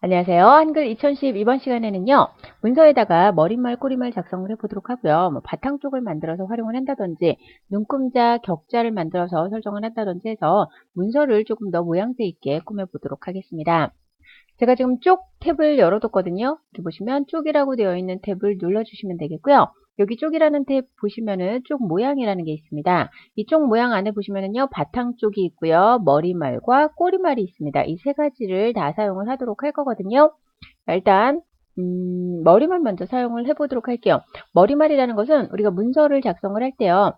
안녕하세요. 한글 2010 이번 시간에는요. 문서에다가 머릿말, 꼬리말 작성을 해보도록 하고요. 바탕 쪽을 만들어서 활용을 한다든지 눈금자, 격자를 만들어서 설정을 한다든지 해서 문서를 조금 더 모양새 있게 꾸며보도록 하겠습니다. 제가 지금 쪽 탭을 열어뒀거든요. 이렇게 보시면 쪽이라고 되어 있는 탭을 눌러주시면 되겠고요. 여기 쪽이라는 탭 보시면은 쪽 모양이라는 게 있습니다. 이 쪽 모양 안에 보시면은요, 바탕 쪽이 있고요, 머리말과 꼬리말이 있습니다. 이 세 가지를 다 사용을 하도록 할 거거든요. 일단 머리말 먼저 사용을 해보도록 할게요. 머리말이라는 것은 우리가 문서를 작성을 할 때요.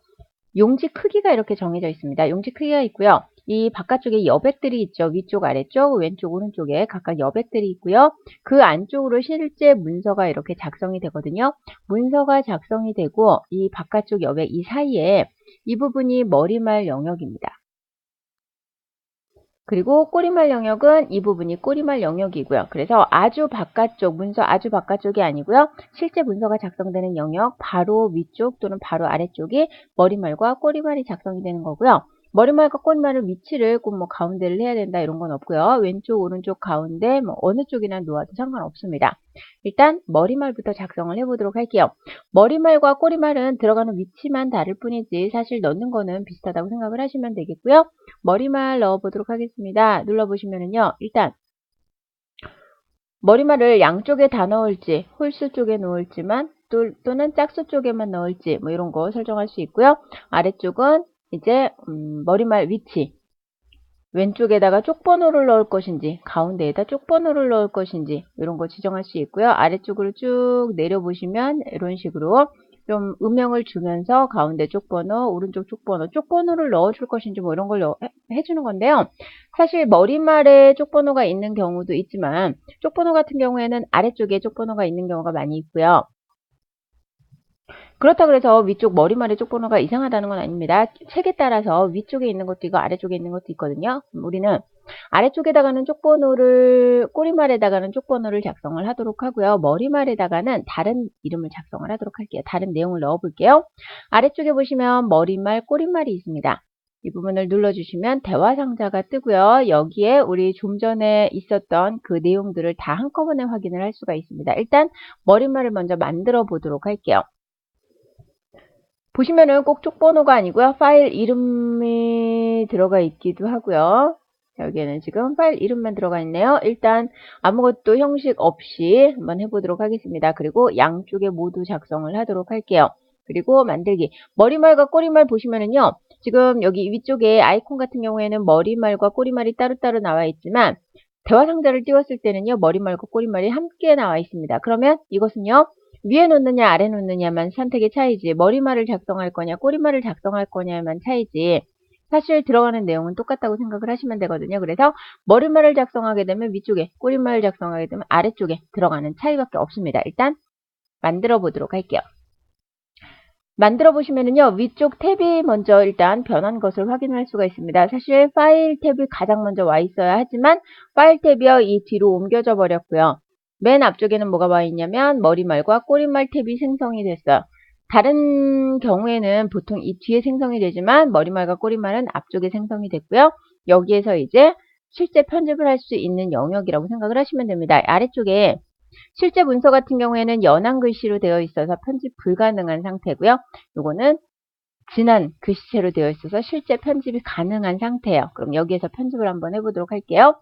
용지 크기가 이렇게 정해져 있습니다. 용지 크기가 있고요. 이 바깥쪽에 여백들이 있죠. 위쪽, 아래쪽, 왼쪽, 오른쪽에 각각 여백들이 있고요. 그 안쪽으로 실제 문서가 이렇게 작성이 되거든요. 문서가 작성이 되고 이 바깥쪽 여백 이 사이에 이 부분이 머리말 영역입니다. 그리고 꼬리말 영역은 이 부분이 꼬리말 영역이고요. 그래서 아주 바깥쪽, 문서 아주 바깥쪽이 아니고요. 실제 문서가 작성되는 영역 바로 위쪽 또는 바로 아래쪽이 머리말과 꼬리말이 작성이 되는 거고요. 머리말과 꼬리말의 위치를 꼭 가운데를 해야 된다 이런 건 없고요. 왼쪽, 오른쪽, 가운데 어느 쪽이나 놓아도 상관없습니다. 일단 머리말부터 작성을 해보도록 할게요. 머리말과 꼬리말은 들어가는 위치만 다를 뿐이지 사실 넣는 거는 비슷하다고 생각을 하시면 되겠고요. 머리말 넣어보도록 하겠습니다. 눌러보시면은요. 일단 머리말을 양쪽에 다 넣을지 홀수 쪽에 넣을지만 또는 짝수 쪽에만 넣을지 이런 거 설정할 수 있고요. 아래쪽은 이제 머리말 위치 왼쪽에다가 쪽번호를 넣을 것인지 가운데에다 쪽번호를 넣을 것인지 이런 거 지정할 수 있고요. 아래쪽으로 쭉 내려보시면 이런 식으로 좀 음영을 주면서 가운데 쪽번호, 오른쪽 쪽번호를 넣어줄 것인지 이런 걸 해주는 건데요. 사실 머리말에 쪽번호가 있는 경우도 있지만 쪽번호 같은 경우에는 아래쪽에 쪽번호가 있는 경우가 많이 있고요. 그렇다고 해서 위쪽 머리말의 쪽번호가 이상하다는 건 아닙니다. 책에 따라서 위쪽에 있는 것도 있고 아래쪽에 있는 것도 있거든요. 우리는 아래쪽에다가는 쪽번호를 꼬리말에다가는 쪽번호를 작성을 하도록 하고요. 머리말에다가는 다른 이름을 작성을 하도록 할게요. 다른 내용을 넣어 볼게요. 아래쪽에 보시면 머리말, 꼬리말이 있습니다. 이 부분을 눌러주시면 대화 상자가 뜨고요. 여기에 우리 좀 전에 있었던 그 내용들을 다 한꺼번에 확인을 할 수가 있습니다. 일단 머리말을 먼저 만들어 보도록 할게요. 보시면은 꼭 쪽번호가 아니고요. 파일 이름이 들어가 있기도 하고요. 여기에는 지금 파일 이름만 들어가 있네요. 일단 아무것도 형식 없이 한번 해보도록 하겠습니다. 그리고 양쪽에 모두 작성을 하도록 할게요. 그리고 만들기. 머리말과 꼬리말 보시면은요. 지금 여기 위쪽에 아이콘 같은 경우에는 머리말과 꼬리말이 따로따로 나와 있지만 대화 상자를 띄웠을 때는요. 머리말과 꼬리말이 함께 나와 있습니다. 그러면 이것은요. 위에 놓느냐 아래 놓느냐만 선택의 차이지 머리말을 작성할 거냐 꼬리말을 작성할 거냐만 차이지 사실 들어가는 내용은 똑같다고 생각을 하시면 되거든요. 그래서 머리말을 작성하게 되면 위쪽에 꼬리말을 작성하게 되면 아래쪽에 들어가는 차이밖에 없습니다. 일단 만들어 보도록 할게요. 만들어 보시면은요 위쪽 탭이 먼저 일단 변한 것을 확인할 수가 있습니다. 사실 파일 탭이 가장 먼저 와 있어야 하지만 파일 탭이요 이 뒤로 옮겨져 버렸고요. 맨 앞쪽에는 뭐가 와 있냐면 머리말과 꼬리말 탭이 생성이 됐어요. 다른 경우에는 보통 이 뒤에 생성이 되지만 머리말과 꼬리말은 앞쪽에 생성이 됐고요. 여기에서 이제 실제 편집을 할 수 있는 영역이라고 생각을 하시면 됩니다. 아래쪽에 실제 문서 같은 경우에는 연한 글씨로 되어 있어서 편집 불가능한 상태고요. 요거는 진한 글씨체로 되어 있어서 실제 편집이 가능한 상태예요. 그럼 여기에서 편집을 한번 해보도록 할게요.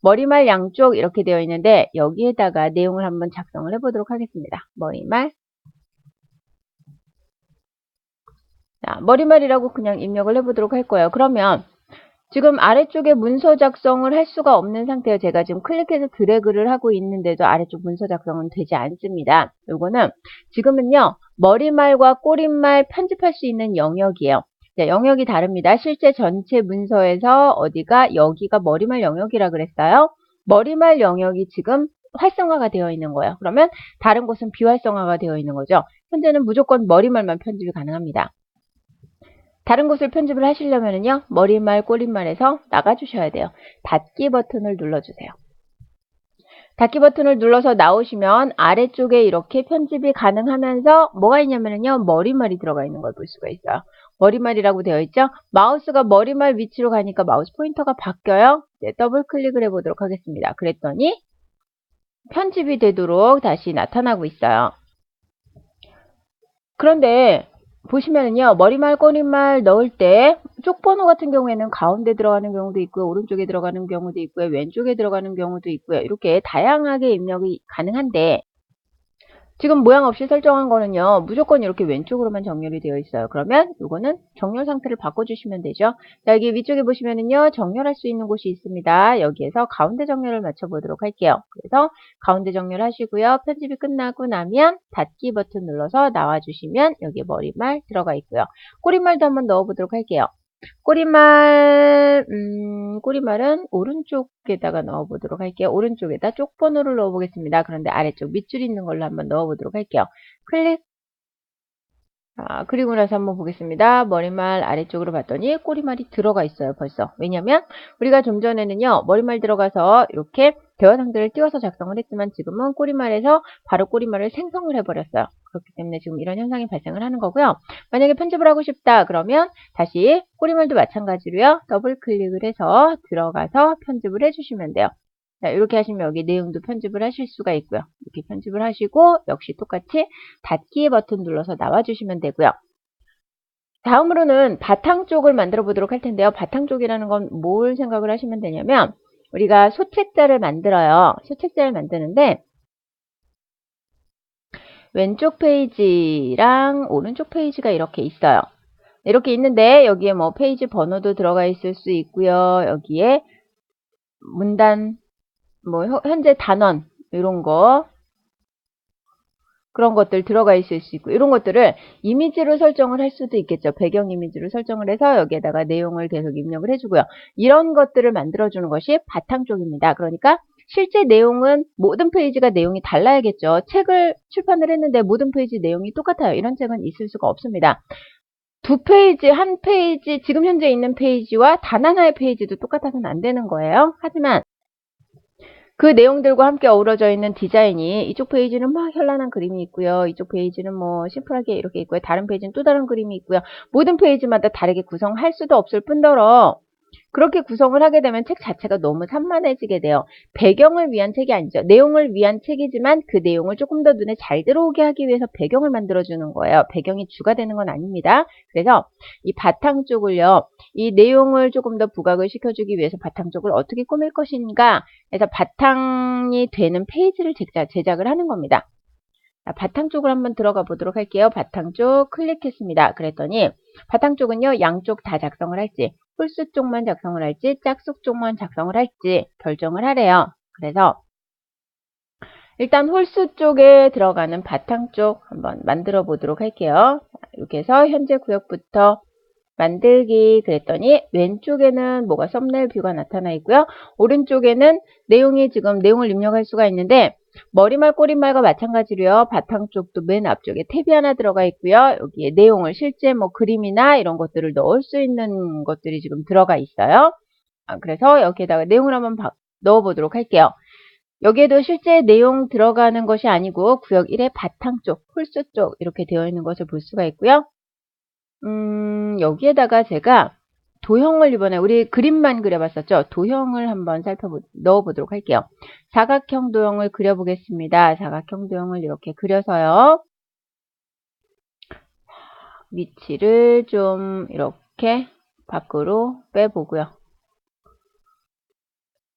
머리말 양쪽 이렇게 되어 있는데 여기에다가 내용을 한번 작성을 해보도록 하겠습니다. 머리말 자, 머리말이라고 그냥 입력을 해보도록 할 거예요. 그러면 지금 아래쪽에 문서 작성을 할 수가 없는 상태예요. 제가 지금 클릭해서 드래그를 하고 있는데도 아래쪽 문서 작성은 되지 않습니다. 요거는 지금은요. 머리말과 꼬리말 편집할 수 있는 영역이에요. 자, 영역이 다릅니다. 실제 전체 문서에서 어디가 여기가 머리말 영역이라 그랬어요. 머리말 영역이 지금 활성화가 되어 있는 거예요. 그러면 다른 곳은 비활성화가 되어 있는 거죠. 현재는 무조건 머리말만 편집이 가능합니다. 다른 곳을 편집을 하시려면요. 머리말, 꼬리말에서 나가주셔야 돼요. 닫기 버튼을 눌러주세요. 닫기 버튼을 눌러서 나오시면 아래쪽에 이렇게 편집이 가능하면서 뭐가 있냐면요. 머리말이 들어가 있는 걸 볼 수가 있어요. 머리말이라고 되어 있죠. 마우스가 머리말 위치로 가니까 마우스 포인터가 바뀌어요. 이제 더블 클릭을 해보도록 하겠습니다. 그랬더니 편집이 되도록 다시 나타나고 있어요. 그런데 보시면은요, 머리말, 꼬리말 넣을 때 쪽번호 같은 경우에는 가운데 들어가는 경우도 있고요, 오른쪽에 들어가는 경우도 있고요, 왼쪽에 들어가는 경우도 있고요. 이렇게 다양하게 입력이 가능한데 지금 모양 없이 설정한 거는요, 무조건 이렇게 왼쪽으로만 정렬이 되어 있어요. 그러면 이거는 정렬 상태를 바꿔주시면 되죠. 자, 여기 위쪽에 보시면은요, 정렬할 수 있는 곳이 있습니다. 여기에서 가운데 정렬을 맞춰보도록 할게요. 그래서 가운데 정렬하시고요. 편집이 끝나고 나면 닫기 버튼 눌러서 나와주시면 여기에 머리말 들어가 있고요. 꼬리말도 한번 넣어보도록 할게요. 꼬리말은 오른쪽에다가 넣어보도록 할게요. 오른쪽에다 쪽번호를 넣어보겠습니다. 그런데 아래쪽 밑줄이 있는 걸로 한번 넣어보도록 할게요. 클릭. 그리고 나서 한번 보겠습니다. 머리말 아래쪽으로 봤더니 꼬리말이 들어가 있어요, 벌써. 왜냐면 우리가 좀 전에는요, 머리말 들어가서 이렇게 대화상들을 띄워서 작성을 했지만 지금은 꼬리말에서 바로 꼬리말을 생성을 해버렸어요. 그렇기 때문에 지금 이런 현상이 발생을 하는 거고요. 만약에 편집을 하고 싶다 그러면 다시 꼬리말도 마찬가지로요, 더블 클릭을 해서 들어가서 편집을 해주시면 돼요. 자, 이렇게 하시면 여기 내용도 편집을 하실 수가 있고요. 이렇게 편집을 하시고 역시 똑같이 닫기 버튼 눌러서 나와주시면 되고요. 다음으로는 바탕 쪽을 만들어 보도록 할 텐데요. 바탕 쪽이라는 건 뭘 생각을 하시면 되냐면 우리가 소책자를 만들어요. 소책자를 만드는데 왼쪽 페이지랑 오른쪽 페이지가 이렇게 있어요. 이렇게 있는데 여기에 뭐 페이지 번호도 들어가 있을 수 있고요. 여기에 문단, 뭐 현재 단원 이런 거, 그런 것들 들어가 있을 수 있고 이런 것들을 이미지로 설정을 할 수도 있겠죠. 배경 이미지로 설정을 해서 여기에다가 내용을 계속 입력을 해주고요. 이런 것들을 만들어주는 것이 바탕 쪽입니다. 그러니까 실제 내용은 모든 페이지가 내용이 달라야겠죠. 책을 출판을 했는데 모든 페이지 내용이 똑같아요. 이런 책은 있을 수가 없습니다. 두 페이지, 한 페이지, 지금 현재 있는 페이지와 단 하나의 페이지도 똑같아서는 안 되는 거예요. 하지만 그 내용들과 함께 어우러져 있는 디자인이 이쪽 페이지는 막 현란한 그림이 있고요. 이쪽 페이지는 뭐 심플하게 이렇게 있고요. 다른 페이지는 또 다른 그림이 있고요. 모든 페이지마다 다르게 구성할 수도 없을 뿐더러 그렇게 구성을 하게 되면 책 자체가 너무 산만해지게 돼요. 배경을 위한 책이 아니죠. 내용을 위한 책이지만 그 내용을 조금 더 눈에 잘 들어오게 하기 위해서 배경을 만들어주는 거예요. 배경이 주가 되는 건 아닙니다. 그래서 이 바탕 쪽을요. 이 내용을 조금 더 부각을 시켜주기 위해서 바탕 쪽을 어떻게 꾸밀 것인가 해서 바탕이 되는 페이지를 제작을 하는 겁니다. 자, 바탕 쪽으로 한번 들어가 보도록 할게요. 바탕 쪽 클릭했습니다. 그랬더니 바탕 쪽은요, 양쪽 다 작성을 할지, 홀수 쪽만 작성을 할지, 짝수 쪽만 작성을 할지 결정을 하래요. 그래서 일단 홀수 쪽에 들어가는 바탕 쪽 한번 만들어 보도록 할게요. 이렇게 해서 현재 구역부터 만들기 그랬더니 왼쪽에는 뭐가 썸네일 뷰가 나타나 있고요. 오른쪽에는 내용이 지금 내용을 입력할 수가 있는데 머리말 꼬리말과 마찬가지로요. 바탕 쪽도 맨 앞쪽에 탭이 하나 들어가 있고요. 여기에 내용을 실제 뭐 그림이나 이런 것들을 넣을 수 있는 것들이 지금 들어가 있어요. 그래서 여기에다가 내용을 한번 넣어 보도록 할게요. 여기에도 실제 내용 들어가는 것이 아니고 구역 1의 바탕 쪽, 홀수 쪽 이렇게 되어 있는 것을 볼 수가 있고요. 여기에다가 제가 도형을 이번에 우리 그림만 그려봤었죠. 도형을 한번 넣어보도록 할게요. 사각형 도형을 그려보겠습니다. 사각형 도형을 이렇게 그려서요. 위치를 좀 이렇게 밖으로 빼보고요.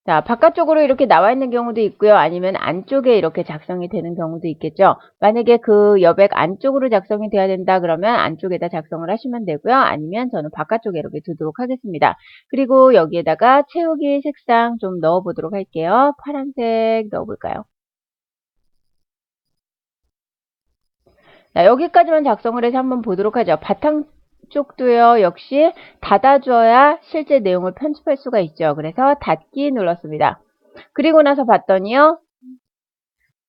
자, 바깥쪽으로 이렇게 나와 있는 경우도 있고요. 아니면 안쪽에 이렇게 작성이 되는 경우도 있겠죠. 만약에 그 여백 안쪽으로 작성이 돼야 된다 그러면 안쪽에다 작성을 하시면 되고요. 아니면 저는 바깥쪽에 이렇게 두도록 하겠습니다. 그리고 여기에다가 채우기 색상 좀 넣어보도록 할게요. 파란색 넣어볼까요? 자, 여기까지만 작성을 해서 한번 보도록 하죠. 바탕 쪽도요. 역시 닫아줘야 실제 내용을 편집할 수가 있죠. 그래서 닫기 눌렀습니다. 그리고 나서 봤더니요.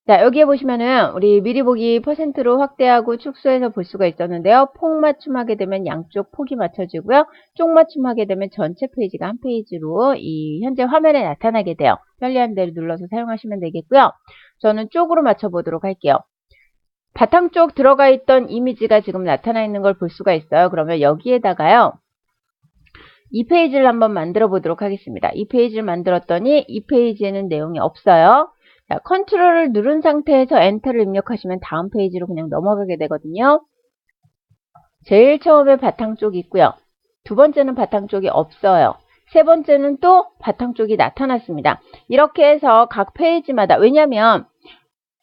자, 여기에 보시면은 우리 미리 보기 %로 확대하고 축소해서 볼 수가 있었는데요. 폭 맞춤하게 되면 양쪽 폭이 맞춰지고요. 쪽 맞춤하게 되면 전체 페이지가 한 페이지로 이 현재 화면에 나타나게 돼요. 편리한 대로 눌러서 사용하시면 되겠고요. 저는 쪽으로 맞춰보도록 할게요. 바탕 쪽 들어가 있던 이미지가 지금 나타나 있는 걸 볼 수가 있어요. 그러면 여기에다가요. 이 페이지를 한번 만들어 보도록 하겠습니다. 이 페이지를 만들었더니 이 페이지에는 내용이 없어요. 자, 컨트롤을 누른 상태에서 엔터를 입력하시면 다음 페이지로 그냥 넘어가게 되거든요. 제일 처음에 바탕 쪽이 있고요. 두 번째는 바탕 쪽이 없어요. 세 번째는 또 바탕 쪽이 나타났습니다. 이렇게 해서 각 페이지마다, 왜냐하면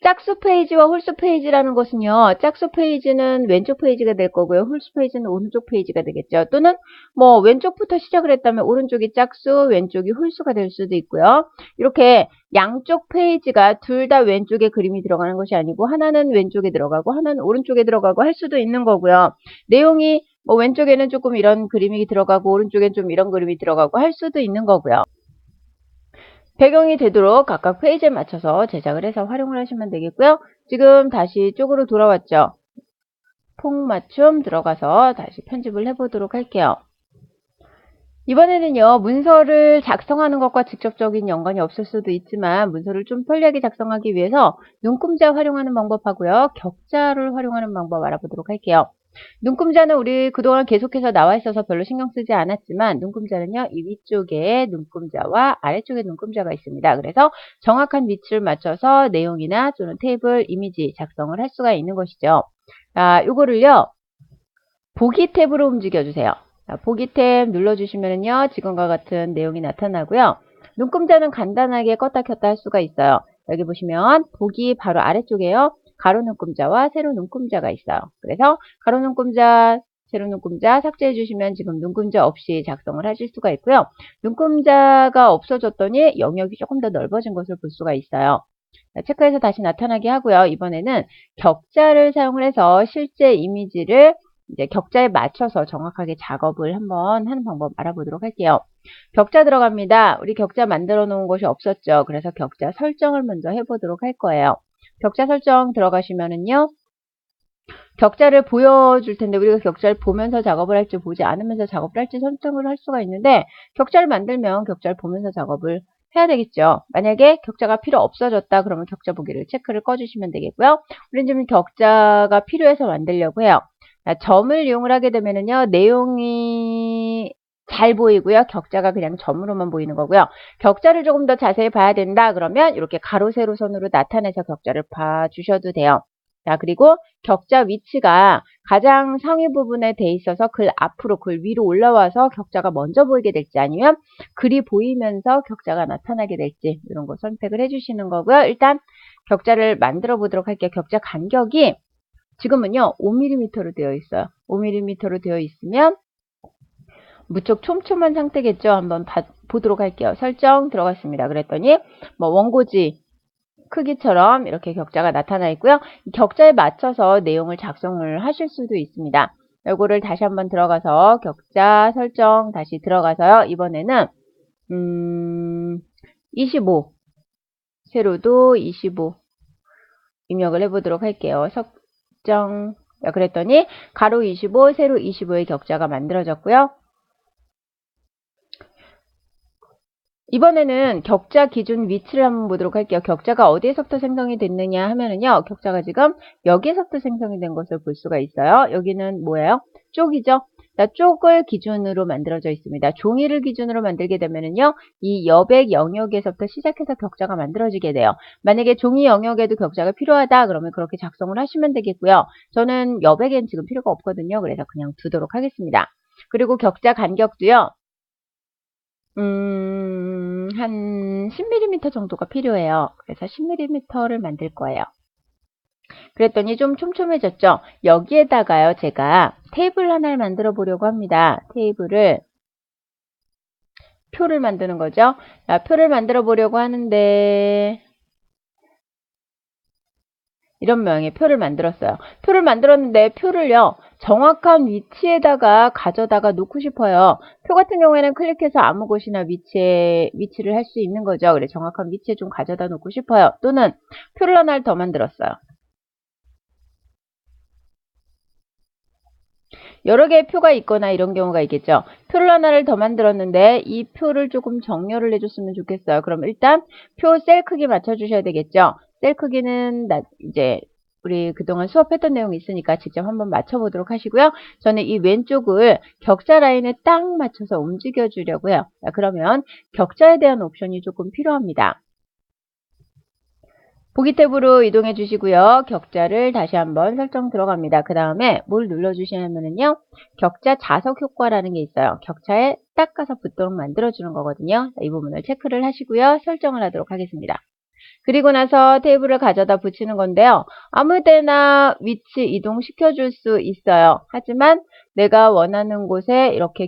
짝수 페이지와 홀수 페이지라는 것은요, 짝수 페이지는 왼쪽 페이지가 될 거고요, 홀수 페이지는 오른쪽 페이지가 되겠죠. 또는 뭐 왼쪽부터 시작을 했다면 오른쪽이 짝수, 왼쪽이 홀수가 될 수도 있고요. 이렇게 양쪽 페이지가 둘 다 왼쪽에 그림이 들어가는 것이 아니고 하나는 왼쪽에 들어가고 하나는 오른쪽에 들어가고 할 수도 있는 거고요. 내용이 뭐 왼쪽에는 조금 이런 그림이 들어가고 오른쪽엔 좀 이런 그림이 들어가고 할 수도 있는 거고요. 배경이 되도록 각각 페이지에 맞춰서 제작을 해서 활용을 하시면 되겠고요. 지금 다시 쪽으로 돌아왔죠. 폭맞춤 들어가서 다시 편집을 해보도록 할게요. 이번에는요, 문서를 작성하는 것과 직접적인 연관이 없을 수도 있지만 문서를 좀 편리하게 작성하기 위해서 눈금자 활용하는 방법하고요, 격자를 활용하는 방법 알아보도록 할게요. 눈금자는 우리 그동안 계속해서 나와 있어서 별로 신경 쓰지 않았지만 눈금자는요, 이 위쪽에 눈금자와 아래쪽에 눈금자가 있습니다. 그래서 정확한 위치를 맞춰서 내용이나 또는 테이블, 이미지 작성을 할 수가 있는 것이죠. 요거를요, 보기 탭으로 움직여주세요. 보기 탭 눌러주시면요, 지금과 같은 내용이 나타나고요. 눈금자는 간단하게 껐다 켰다 할 수가 있어요. 여기 보시면 보기 바로 아래쪽에요. 가로 눈금자와 세로 눈금자가 있어요. 그래서 가로 눈금자, 세로 눈금자 삭제해 주시면 지금 눈금자 없이 작성을 하실 수가 있고요. 눈금자가 없어졌더니 영역이 조금 더 넓어진 것을 볼 수가 있어요. 체크해서 다시 나타나게 하고요. 이번에는 격자를 사용을 해서 실제 이미지를 이제 격자에 맞춰서 정확하게 작업을 한번 하는 방법 알아보도록 할게요. 격자 들어갑니다. 우리 격자 만들어 놓은 것이 없었죠. 그래서 격자 설정을 먼저 해보도록 할 거예요. 격자 설정 들어가시면은요, 격자를 보여줄 텐데 우리가 격자를 보면서 작업을 할지 보지 않으면서 작업을 할지 선택을 할 수가 있는데, 격자를 만들면 격자를 보면서 작업을 해야 되겠죠. 만약에 격자가 필요 없어졌다 그러면 격자 보기를 체크를 꺼주시면 되겠고요. 우리는 지금 격자가 필요해서 만들려고 해요. 점을 이용을 하게 되면은요, 내용이 잘 보이고요. 격자가 그냥 점으로만 보이는 거고요. 격자를 조금 더 자세히 봐야 된다 그러면 이렇게 가로 세로 선으로 나타내서 격자를 봐주셔도 돼요. 자, 그리고 격자 위치가 가장 상위 부분에 돼 있어서 글 앞으로, 글 위로 올라와서 격자가 먼저 보이게 될지 아니면 글이 보이면서 격자가 나타나게 될지 이런 거 선택을 해주시는 거고요. 일단 격자를 만들어 보도록 할게요. 격자 간격이 지금은요 5mm로 되어 있어요. 5mm로 되어 있으면 무척 촘촘한 상태겠죠. 한번 보도록 할게요. 설정 들어갔습니다. 그랬더니 뭐 원고지 크기처럼 이렇게 격자가 나타나 있고요. 이 격자에 맞춰서 내용을 작성을 하실 수도 있습니다. 이거를 다시 한번 들어가서 격자 설정 다시 들어가서요. 이번에는 25 세로도 25 입력을 해보도록 할게요. 설정. 그랬더니 가로 25 세로 25의 격자가 만들어졌고요. 이번에는 격자 기준 위치를 한번 보도록 할게요. 격자가 어디에서부터 생성이 됐느냐 하면은요, 격자가 지금 여기에서부터 생성이 된 것을 볼 수가 있어요. 여기는 뭐예요? 쪽이죠. 자, 쪽을 기준으로 만들어져 있습니다. 종이를 기준으로 만들게 되면은요, 이 여백 영역에서부터 시작해서 격자가 만들어지게 돼요. 만약에 종이 영역에도 격자가 필요하다 그러면 그렇게 작성을 하시면 되겠고요. 저는 여백엔 지금 필요가 없거든요. 그래서 그냥 두도록 하겠습니다. 그리고 격자 간격도요. 한 10mm 정도가 필요해요. 그래서 10mm를 만들 거예요. 그랬더니 좀 촘촘해졌죠? 여기에다가요, 제가 테이블 하나를 만들어 보려고 합니다. 표를 만드는 거죠. 자, 표를 만들어 보려고 하는데, 이런 모양의 표를 만들었어요. 표를 만들었는데 표를요, 정확한 위치에다가 가져다가 놓고 싶어요. 표 같은 경우에는 클릭해서 아무 곳이나 위치를 할 수 있는 거죠. 그래, 정확한 위치에 좀 가져다 놓고 싶어요. 또는 표를 하나를 더 만들었어요. 여러 개의 표가 있거나 이런 경우가 있겠죠. 표를 하나를 더 만들었는데 이 표를 조금 정렬을 해줬으면 좋겠어요. 그럼 일단 표 셀 크기 맞춰주셔야 되겠죠. 셀 크기는 이제 우리 그동안 수업했던 내용이 있으니까 직접 한번 맞춰보도록 하시고요. 저는 이 왼쪽을 격자 라인에 딱 맞춰서 움직여 주려고요. 그러면 격자에 대한 옵션이 조금 필요합니다. 보기 탭으로 이동해 주시고요. 격자를 다시 한번 설정 들어갑니다. 그 다음에 뭘 눌러주시냐면요. 격자 자석 효과라는 게 있어요. 격자에 딱 가서 붙도록 만들어주는 거거든요. 이 부분을 체크를 하시고요. 설정을 하도록 하겠습니다. 그리고 나서 테이블을 가져다 붙이는 건데요. 아무 데나 위치 이동시켜 줄 수 있어요. 하지만 내가 원하는 곳에 이렇게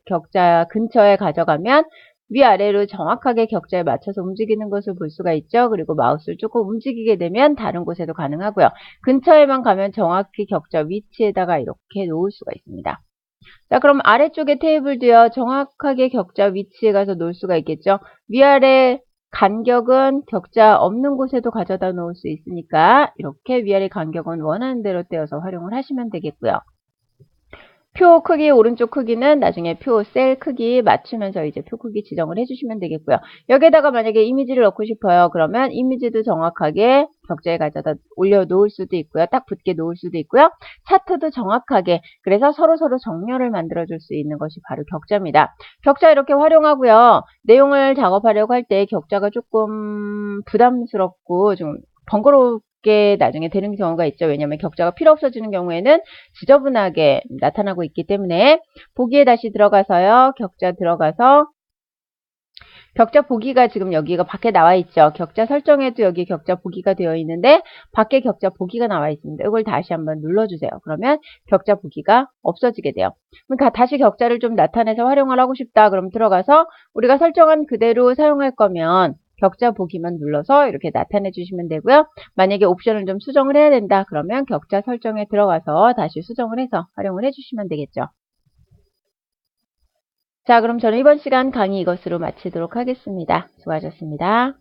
격자 근처에 가져가면 위아래로 정확하게 격자에 맞춰서 움직이는 것을 볼 수가 있죠. 그리고 마우스를 조금 움직이게 되면 다른 곳에도 가능하고요. 근처에만 가면 정확히 격자 위치에다가 이렇게 놓을 수가 있습니다. 자, 그럼 아래쪽에 테이블도요. 정확하게 격자 위치에 가서 놓을 수가 있겠죠. 위아래 간격은 격자 없는 곳에도 가져다 놓을 수 있으니까 이렇게 위아래 간격은 원하는 대로 떼어서 활용을 하시면 되겠고요. 표 크기, 오른쪽 크기는 나중에 표 셀 크기 맞추면서 이제 표 크기 지정을 해주시면 되겠고요. 여기에다가 만약에 이미지를 넣고 싶어요. 그러면 이미지도 정확하게 격자에 가져다 올려놓을 수도 있고요. 딱 붙게 놓을 수도 있고요. 차트도 정확하게, 그래서 서로 정렬을 만들어줄 수 있는 것이 바로 격자입니다. 격자 이렇게 활용하고요. 내용을 작업하려고 할 때 격자가 조금 부담스럽고 좀 번거롭게 나중에 되는 경우가 있죠. 왜냐하면 격자가 필요 없어지는 경우에는 지저분하게 나타나고 있기 때문에 보기에 다시 들어가서요. 격자 들어가서 격자 보기가 지금 여기가 밖에 나와 있죠. 격자 설정에도 여기 격자 보기가 되어 있는데 밖에 격자 보기가 나와 있습니다. 이걸 다시 한번 눌러주세요. 그러면 격자 보기가 없어지게 돼요. 그러니까 다시 격자를 좀 나타내서 활용을 하고 싶다. 그럼 들어가서 우리가 설정한 그대로 사용할 거면 격자 보기만 눌러서 이렇게 나타내 주시면 되고요. 만약에 옵션을 좀 수정을 해야 된다. 그러면 격자 설정에 들어가서 다시 수정을 해서 활용을 해주시면 되겠죠. 자, 그럼 저는 이번 시간 강의 이것으로 마치도록 하겠습니다. 수고하셨습니다.